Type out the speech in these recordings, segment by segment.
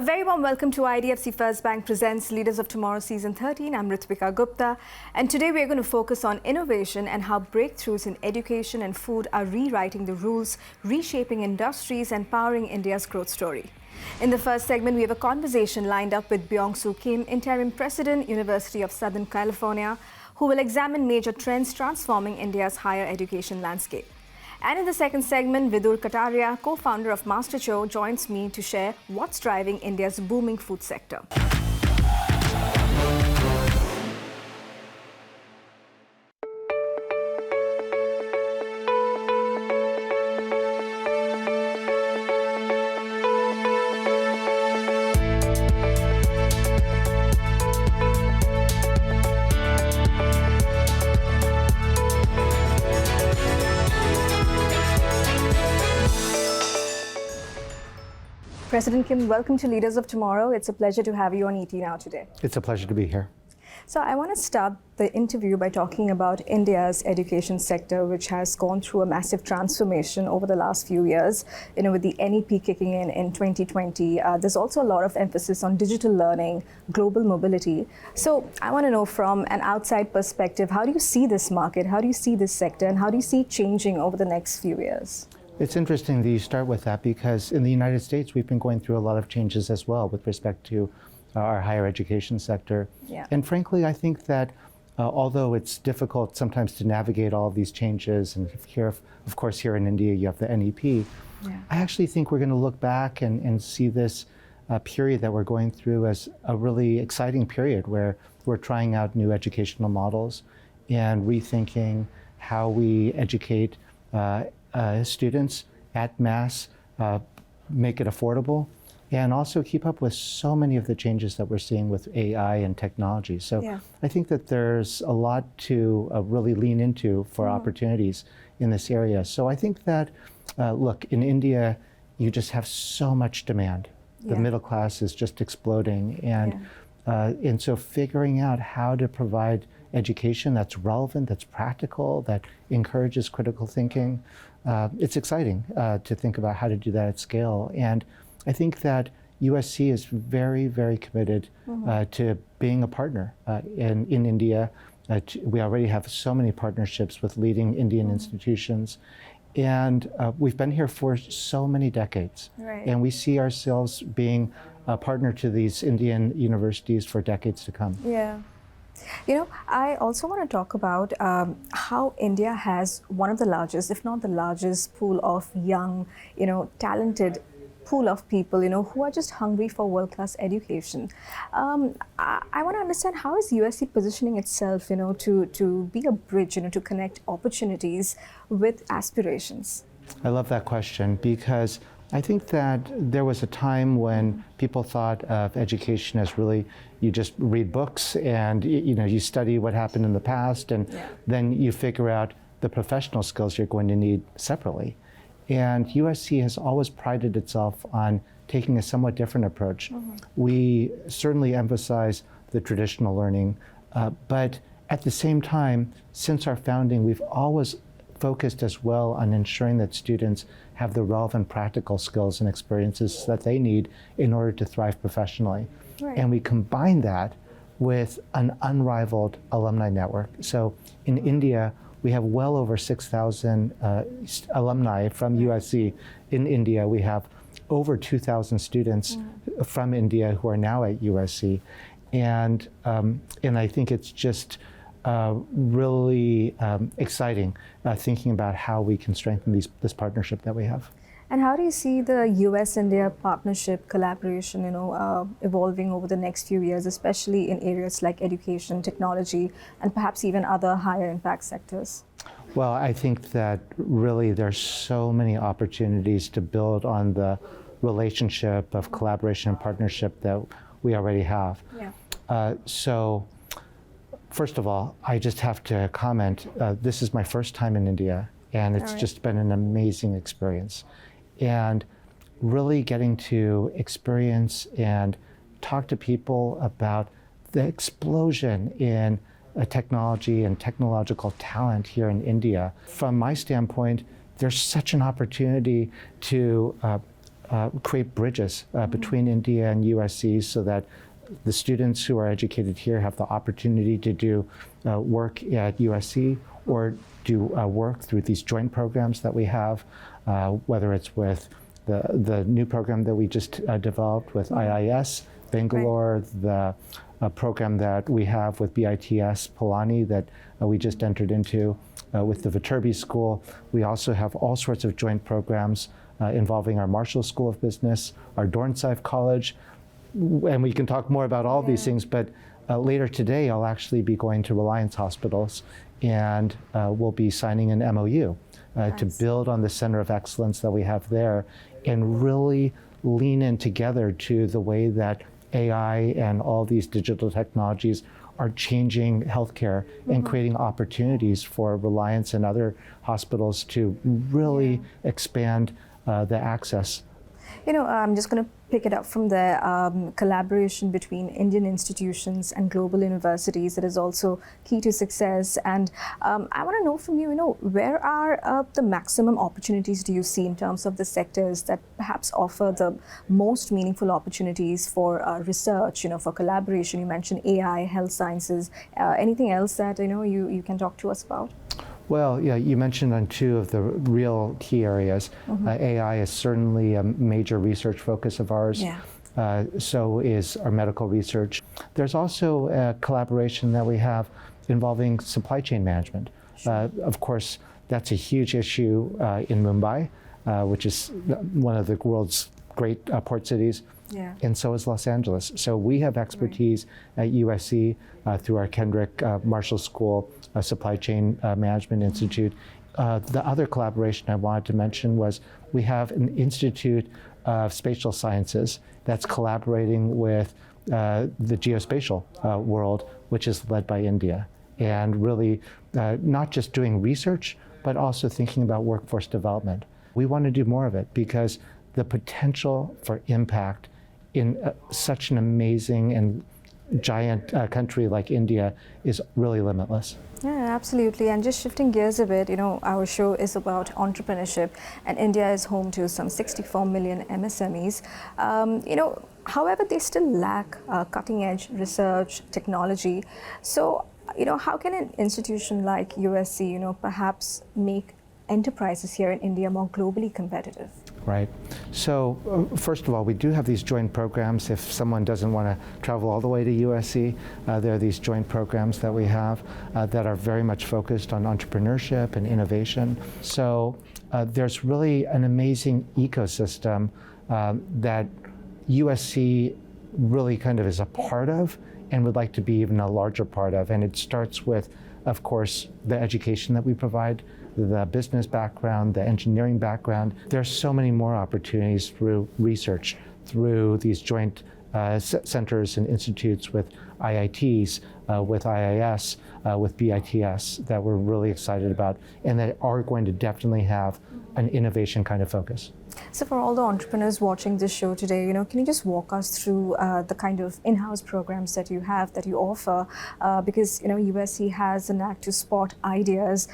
very warm welcome to IDFC First Bank presents Leaders of Tomorrow Season 13. I'm Ritwika Gupta, and today we're going to focus on innovation and how breakthroughs in education and food are rewriting the rules, reshaping industries and powering India's growth story. In the first segment, we have a conversation lined up with Beong Soo Kim, Interim President, University of Southern California, who will examine major trends transforming India's higher education landscape. And in the second segment, Vidur Kataria, co-founder of MasterChow, joins me to share what's driving India's booming food sector. President Kim, welcome to Leaders of Tomorrow. It's a pleasure to have you on ET Now today. It's a pleasure to be here. So I want to start the interview by talking about India's education sector, which has gone through a massive transformation over the last few years. With the NEP kicking in 2020, there's also a lot of emphasis on digital learning, global mobility. So I want to know from an outside perspective, how do you see this market? How do you see this sector? And how do you see it changing over the next few years? It's interesting that you start with that because in the United States, we've been going through a lot of changes as well with respect to our higher education sector. Yeah. And frankly, I think that although it's difficult sometimes to navigate all of these changes, and here, of course, here in India, you have the NEP, I actually think we're going to look back and see this period that we're going through as a really exciting period where we're trying out new educational models and rethinking how we educate students at mass, make it affordable, and also keep up with so many of the changes that we're seeing with AI and technology. So I think that there's a lot to really lean into for opportunities in this area. So I think that, look, in India, you just have so much demand. The middle class is just exploding. And so figuring out how to provide education that's relevant, that's practical, that encourages critical thinking, it's exciting to think about how to do that at scale. And I think that USC is very, very committed to being a partner in India. We already have so many partnerships with leading Indian institutions. And we've been here for so many decades. And we see ourselves being a partner to these Indian universities for decades to come. Yeah. I also want to talk about how India has one of the largest, if not the largest, pool of young, talented pool of people, who are just hungry for world-class education. I want to understand, how is USC positioning itself, to be a bridge, to connect opportunities with aspirations? I love that question because I think that there was a time when people thought of education as really, you just read books and you study what happened in the past, and then you figure out the professional skills you're going to need separately. And USC has always prided itself on taking a somewhat different approach. We certainly emphasize the traditional learning, but at the same time, since our founding, we've always focused as well on ensuring that students have the relevant practical skills and experiences that they need in order to thrive professionally. And we combine that with an unrivaled alumni network. So in India, we have well over 6,000 alumni from USC. In India, we have over 2,000 students from India who are now at USC. And I think it's just really exciting thinking about how we can strengthen this partnership that we have. And how do you see the US-India partnership collaboration, evolving over the next few years, especially in areas like education, technology, and perhaps even other higher impact sectors? Well, I think that really there's so many opportunities to build on the relationship of collaboration and partnership that we already have. So first of all, I just have to comment, this is my first time in India, and it's just been an amazing experience. And really getting to experience and talk to people about the explosion in technology and technological talent here in India. From my standpoint, there's such an opportunity to create bridges between India and USC so that the students who are educated here have the opportunity to do work at USC or do work through these joint programs that we have, whether it's with the new program that we just developed with IIS, Bangalore, the program that we have with BITS, Palani, that we just entered into with the Viterbi School. We also have all sorts of joint programs involving our Marshall School of Business, our Dornsife College, and we can talk more about all these things, but later today I'll actually be going to Reliance Hospitals and we'll be signing an MOU to build on the Center of Excellence that we have there and really lean in together to the way that AI and all these digital technologies are changing healthcare and creating opportunities for Reliance and other hospitals to really expand the access. You know, I'm just going to pick it up from there. Collaboration between Indian institutions and global universities, that is also key to success. And I want to know from you, where are the maximum opportunities do you see in terms of the sectors that perhaps offer the most meaningful opportunities for research, for collaboration? You mentioned AI, health sciences. Anything else that, you can talk to us about? Well, yeah, you mentioned on two of the real key areas. AI is certainly a major research focus of ours. Yeah. So is our medical research. There's also a collaboration that we have involving supply chain management. Sure. Of course, that's a huge issue in Mumbai, which is one of the world's great port cities. Yeah. And so is Los Angeles. So we have expertise at USC through our Kendrick Marshall School Supply Chain Management Institute. The other collaboration I wanted to mention was we have an Institute of Spatial Sciences that's collaborating with the geospatial world, which is led by India. And really not just doing research, but also thinking about workforce development. We want to do more of it because the potential for impact in such an amazing and giant country like India is really limitless. Yeah, absolutely. And just shifting gears a bit, our show is about entrepreneurship, and India is home to some 64 million MSMEs. However, they still lack cutting-edge research, technology. So, how can an institution like USC, perhaps make enterprises here in India more globally competitive? Right. So first of all, we do have these joint programs. If someone doesn't want to travel all the way to USC, there are these joint programs that we have that are very much focused on entrepreneurship and innovation. So there's really an amazing ecosystem that USC really kind of is a part of and would like to be even a larger part of. And it starts with, of course, the education that we provide, the business background, the engineering background. There's so many more opportunities through research, through these joint centers and institutes with IITs, with IIS, with BITS that we're really excited about and that are going to definitely have an innovation kind of focus. So for all the entrepreneurs watching this show today, can you just walk us through the kind of in-house programs that you have, that you offer? Because, USC has a knack to spot ideas,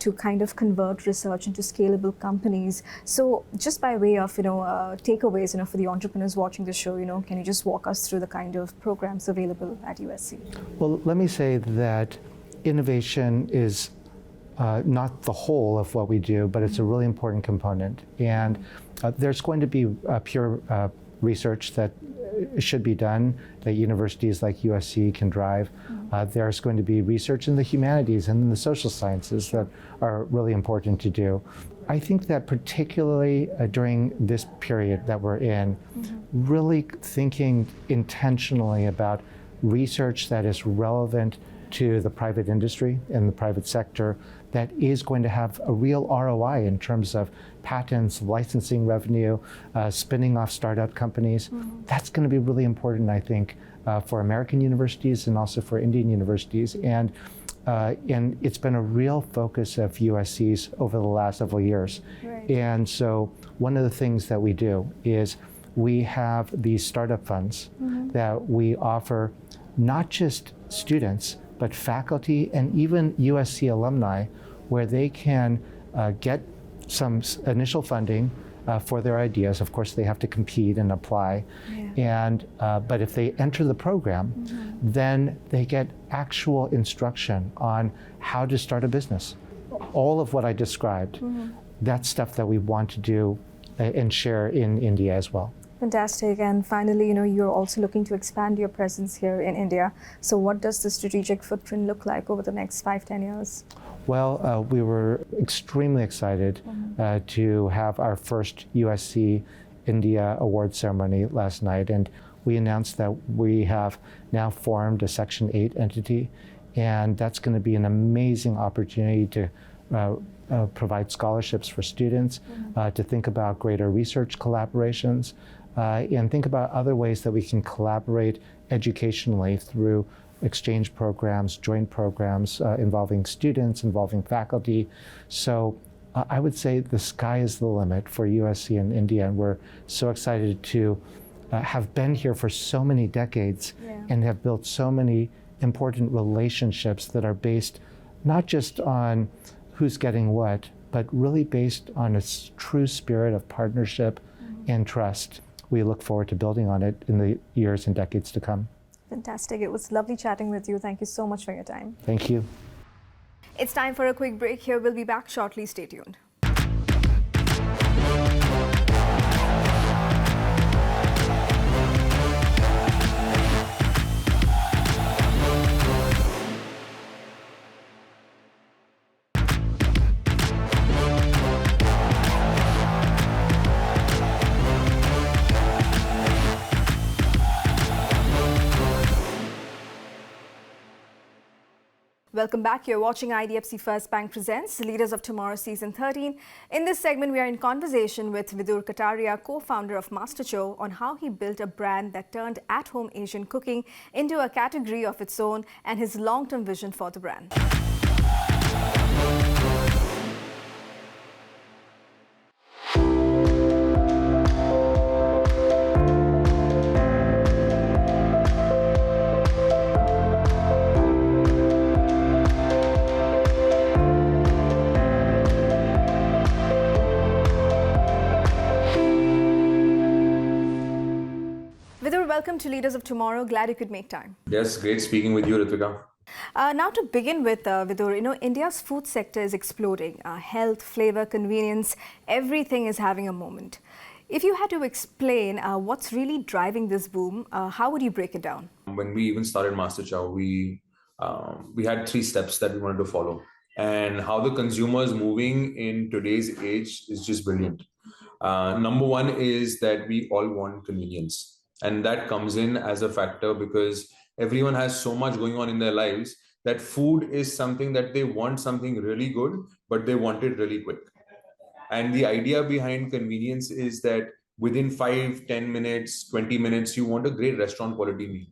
to kind of convert research into scalable companies. So just by way of, takeaways, for the entrepreneurs watching the show, can you just walk us through the kind of programs available at USC? Well, let me say that innovation is not the whole of what we do, but it's a really important component. And there's going to be pure research that should be done that universities like USC can drive. There's going to be research in the humanities and in the social sciences that are really important to do. I think that particularly during this period that we're in, really thinking intentionally about research that is relevant to the private industry and the private sector that is going to have a real ROI in terms of patents, licensing revenue, spinning off startup companies. That's going to be really important, I think, for American universities and also for Indian universities. And it's been a real focus of USC's over the last several years. Right. And so one of the things that we do is we have these startup funds that we offer not just students, but faculty and even USC alumni, where they can get some initial funding for their ideas. Of course, they have to compete and apply. But if they enter the program, then they get actual instruction on how to start a business. All of what I described, that's stuff that we want to do and share in India as well. Fantastic. And finally, you're also looking to expand your presence here in India. So what does the strategic footprint look like over the next 5-10 years? Well, we were extremely excited to have our first USC India award ceremony last night. And we announced that we have now formed a Section 8 entity. And that's going to be an amazing opportunity to provide scholarships for students, to think about greater research collaborations, and think about other ways that we can collaborate educationally through exchange programs, joint programs involving students, involving faculty. So I would say the sky is the limit for USC and India, and we're so excited to have been here for so many decades and have built so many important relationships that are based not just on who's getting what, but really based on a true spirit of partnership and trust. We look forward to building on it in the years and decades to come. Fantastic. It was lovely chatting with you. Thank you so much for your time. Thank you. It's time for a quick break here. We'll be back shortly. Stay tuned. Welcome back. You're watching IDFC First Bank Presents Leaders of Tomorrow Season 13. In this segment, we are in conversation with Vidur Kataria, co-founder of MasterChow, on how he built a brand that turned at-home Asian cooking into a category of its own and his long-term vision for the brand. Vidur, welcome to Leaders of Tomorrow. Glad you could make time. Yes, great speaking with you, Ritwika. Now to begin with, Vidur, India's food sector is exploding. Health, flavor, convenience, everything is having a moment. If you had to explain what's really driving this boom, how would you break it down? When we even started MasterChow, we had 3 steps that we wanted to follow. And how the consumer is moving in today's age is just brilliant. Number 1 is that we all want convenience. And that comes in as a factor because everyone has so much going on in their lives that food is something that they want something really good, but they want it really quick. And the idea behind convenience is that within 5, 10 minutes, 20 minutes, you want a great restaurant quality meal.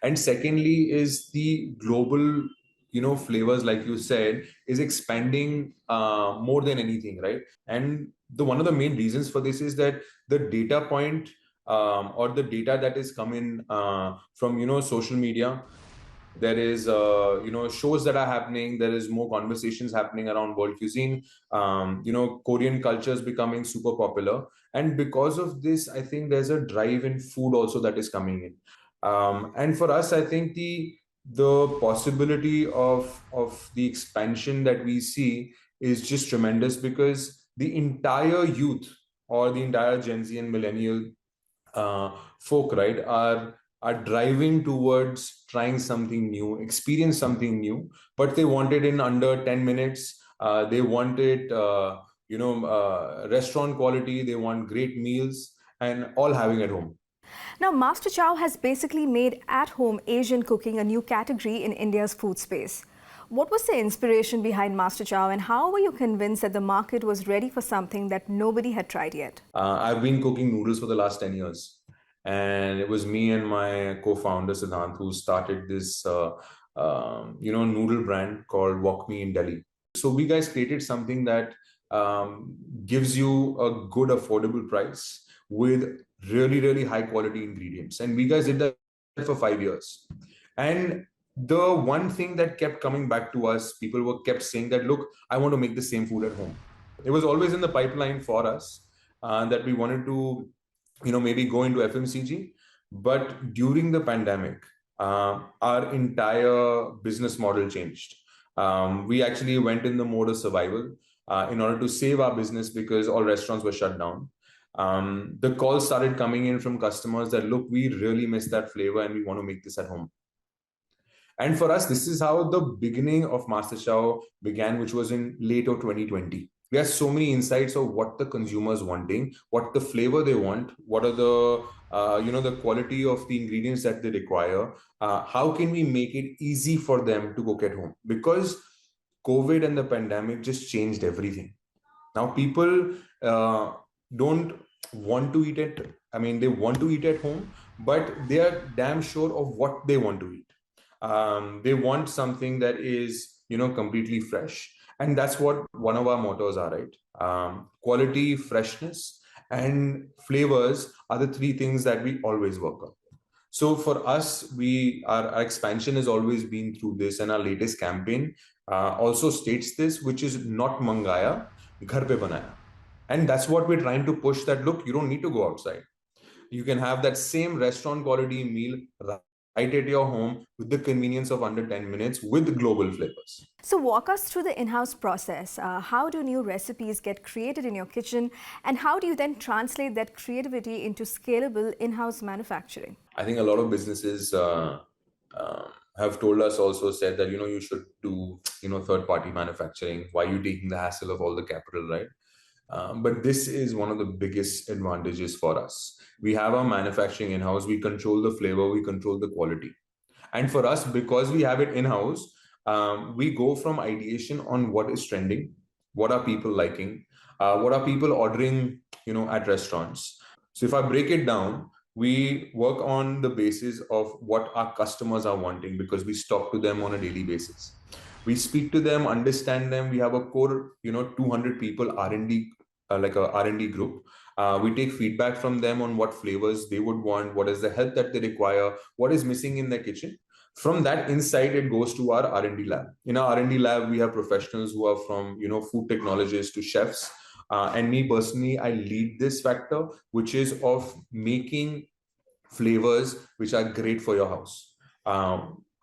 And secondly is the global, flavors, like you said, is expanding more than anything, right? And one of the main reasons for this is that the data point or the data that is coming from, social media, there is, shows that are happening. There is more conversations happening around world cuisine. Korean culture is becoming super popular. And because of this, I think there's a drive in food also that is coming in. And for us, I think the possibility of the expansion that we see is just tremendous because the entire youth or the entire Gen Z and millennial folk, right, are driving towards trying something new, experience something new, but they want it in under 10 minutes. They want it, restaurant quality. They want great meals and all having at home. Now, MasterChow has basically made at-home Asian cooking a new category in India's food space. What was the inspiration behind MasterChow and how were you convinced that the market was ready for something that nobody had tried yet? I've been cooking noodles for the last 10 years. And it was me and my co-founder, Siddhant, who started this, noodle brand called Walk Me in Delhi. So we guys created something that gives you a good, affordable price with really, really high quality ingredients. And we guys did that for 5 years. And the one thing that kept coming back to us, people kept saying that, look, I want to make the same food at home. It was always in the pipeline for us. that we wanted to, maybe go into FMCG. But during the pandemic, our entire business model changed. We actually went in the mode of survival in order to save our business because all restaurants were shut down. The calls started coming in from customers that, look, we really miss that flavor and we want to make this at home. And for us, this is how the beginning of MasterChow began, which was in late of 2020. We have so many insights of what the consumers wanting, what the flavor they want, what are the the quality of the ingredients that they require. How can we make it easy for them to cook at home? Because COVID and the pandemic just changed everything. Now people don't want to eat it. I mean, they want to eat at home, but they are damn sure of what they want to eat. They want something that is, completely fresh. And that's what one of our mottos are, right? Quality, freshness, and flavors are the three things that we always work on. So for us, our expansion has always been through this, and our latest campaign also states this, which is not mangaya, ghar pe banaya. And that's what we're trying to push, that look, you don't need to go outside. You can have that same restaurant quality meal right at your home with the convenience of under 10 minutes with global flavors. So walk us through the in-house process. How do new recipes get created in your kitchen, and how do you then translate that creativity into scalable in-house manufacturing? I think a lot of businesses have told us, also said that, you should do, third-party manufacturing. Why are you taking the hassle of all the capital, right? But this is one of the biggest advantages for us. We have our manufacturing in-house, we control the flavor, we control the quality. And for us, because we have it in-house, we go from ideation on what is trending, what are people liking, what are people ordering, at restaurants. So if I break it down, we work on the basis of what our customers are wanting, because we talk to them on a daily basis. We speak to them, understand them. We have a core, 200 people R&D, like a R&D group. We take feedback from them on what flavors they would want, what is the help that they require, what is missing in their kitchen. From that insight, it goes to our R&D lab. In our R&D lab, we have professionals who are from, food technologists to chefs. And me personally, I lead this factor, which is of making flavors which are great for your house.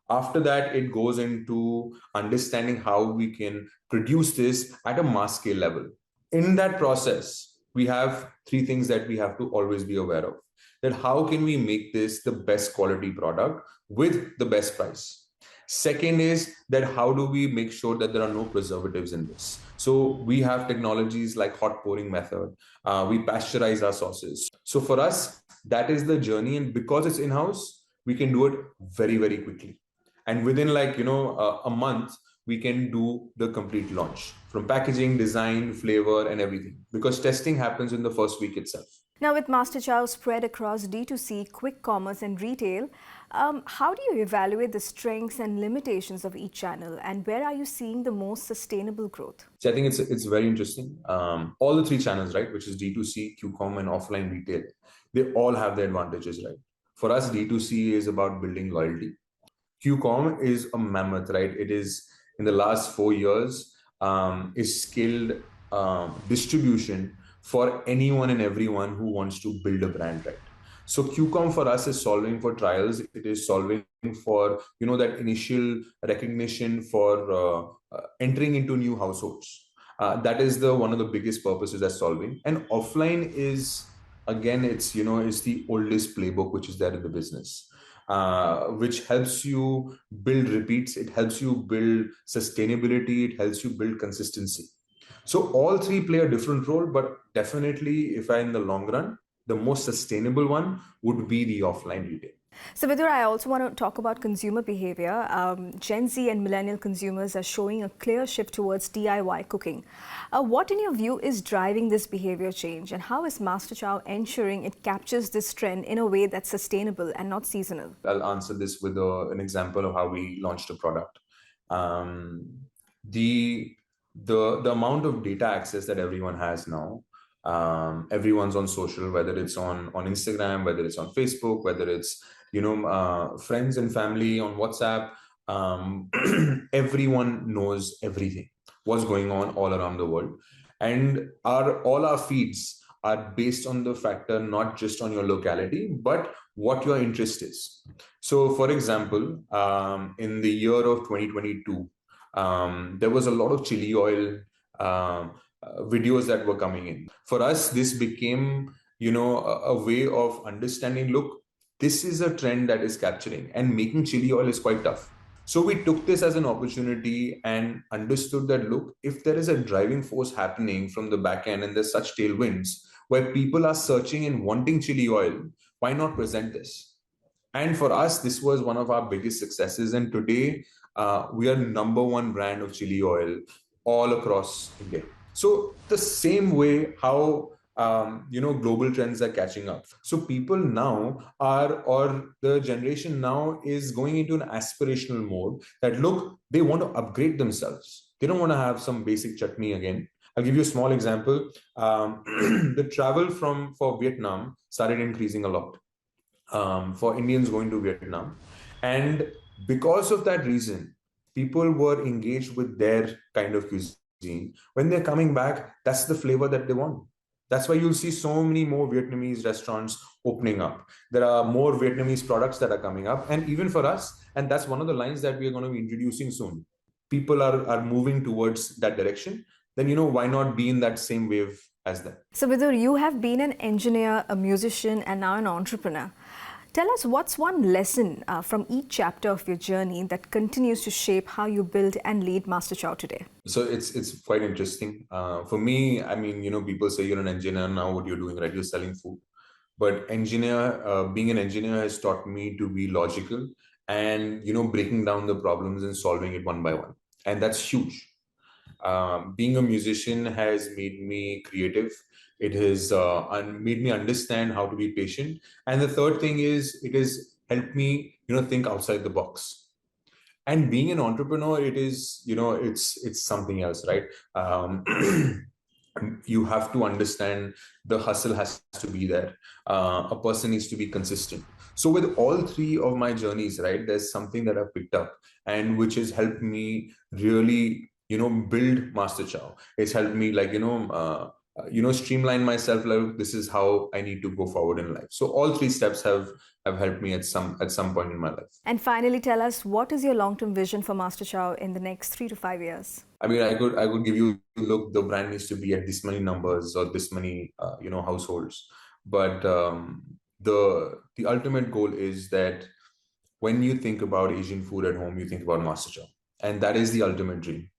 After that, it goes into understanding how we can produce this at a mass scale level. In that process, we have three things that we have to always be aware of. That how can we make this the best quality product with the best price? Second is that how do we make sure that there are no preservatives in this? So we have technologies like hot pouring method. We pasteurize our sauces. So for us, that is the journey. And because it's in-house, we can do it very, very quickly. And within a month, we can do the complete launch from packaging, design, flavor, and everything, because testing happens in the first week itself. Now, with MasterChow spread across D2C, quick commerce, and retail, how do you evaluate the strengths and limitations of each channel, and where are you seeing the most sustainable growth? So I think it's very interesting. All the three channels, right, which is D2C, QCom, and offline retail, they all have their advantages, right? For us, D2C is about building loyalty. QCom is a mammoth, right? It is, in the last 4 years, is scaled distribution for anyone and everyone who wants to build a brand, right? So QCom for us is solving for trials. It is solving for, that initial recognition for entering into new households. That is one of the biggest purposes that's solving. And offline is, again, it's the oldest playbook which is there in the business. Which helps you build repeats, it helps you build sustainability, it helps you build consistency. So all three play a different role, but definitely, in the long run, the most sustainable one would be the offline retail. So Vidur, I also want to talk about consumer behavior. Gen Z and millennial consumers are showing a clear shift towards DIY cooking. What, in your view, is driving this behavior change, and how is MasterChow ensuring it captures this trend in a way that's sustainable and not seasonal? I'll answer this with an example of how we launched a product. The amount of data access that everyone has now, everyone's on social, whether it's on Instagram, whether it's on Facebook, whether it's friends and family on WhatsApp. Everyone knows everything, what's going on all around the world, and all our feeds are based on the factor not just on your locality, but what your interest is. So, for example, in the year of 2022, there was a lot of chili oil videos that were coming in. For us, this became, a way of understanding, look, this is a trend that is capturing, and making chili oil is quite tough. So we took this as an opportunity and understood that, look, if there is a driving force happening from the back end and there's such tailwinds where people are searching and wanting chili oil, why not present this? And for us, this was one of our biggest successes. And today, we are #1 brand of chili oil all across India. So the same way how global trends are catching up. So people now or the generation now is going into an aspirational mode that, look, they want to upgrade themselves. They don't want to have some basic chutney again. I'll give you a small example. The travel for Vietnam started increasing a lot for Indians going to Vietnam. And because of that reason, people were engaged with their kind of cuisine. When they're coming back, that's the flavor that they want. That's why you'll see so many more Vietnamese restaurants opening up. There are more Vietnamese products that are coming up. And even for us, and that's one of the lines that we are going to be introducing soon. People are moving towards that direction. Then, why not be in that same wave as them? So Vidur, you have been an engineer, a musician, and now an entrepreneur. Tell us, what's one lesson from each chapter of your journey that continues to shape how you build and lead MasterChow today? So it's quite interesting. For me, I mean, people say you're an engineer now, what you're doing, right? You're selling food. But being an engineer has taught me to be logical and, breaking down the problems and solving it one by one. And that's huge. Being a musician has made me creative. It has made me understand how to be patient. And the third thing is, it has helped me, think outside the box. And being an entrepreneur, it is, it's something else, right? You have to understand the hustle has to be there. A person needs to be consistent. So with all three of my journeys, right, there's something that I've picked up and which has helped me really, build MasterChow. It's helped me streamline myself. Like, this is how I need to go forward in life. So all three steps have helped me at some point in my life. And finally, tell us, what is your long-term vision for MasterChow in the next 3 to 5 years? I mean, I could give you, look, the brand needs to be at this many numbers or this many, households. But the ultimate goal is that when you think about Asian food at home, you think about MasterChow. And that is the ultimate dream.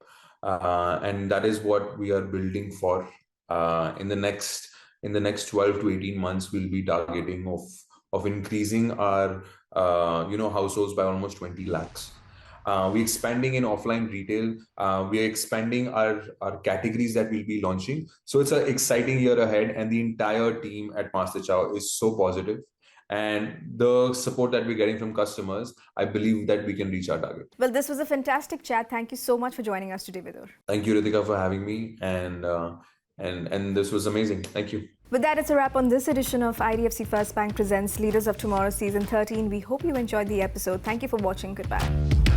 And that is what we are building for. In the next 12 to 18 months, we'll be targeting of increasing our households by almost 20 lakhs. We're expanding in offline retail. We are expanding our categories that we'll be launching. So it's an exciting year ahead, and the entire team at MasterChow is so positive. And the support that we're getting from customers, I believe that we can reach our target. Well, this was a fantastic chat. Thank you so much for joining us today, Vidur. Thank you, Ritwika, for having me. And this was amazing. Thank you. With that, it's a wrap on this edition of IDFC First Bank Presents Leaders of Tomorrow Season 13. We hope you enjoyed the episode. Thank you for watching. Goodbye.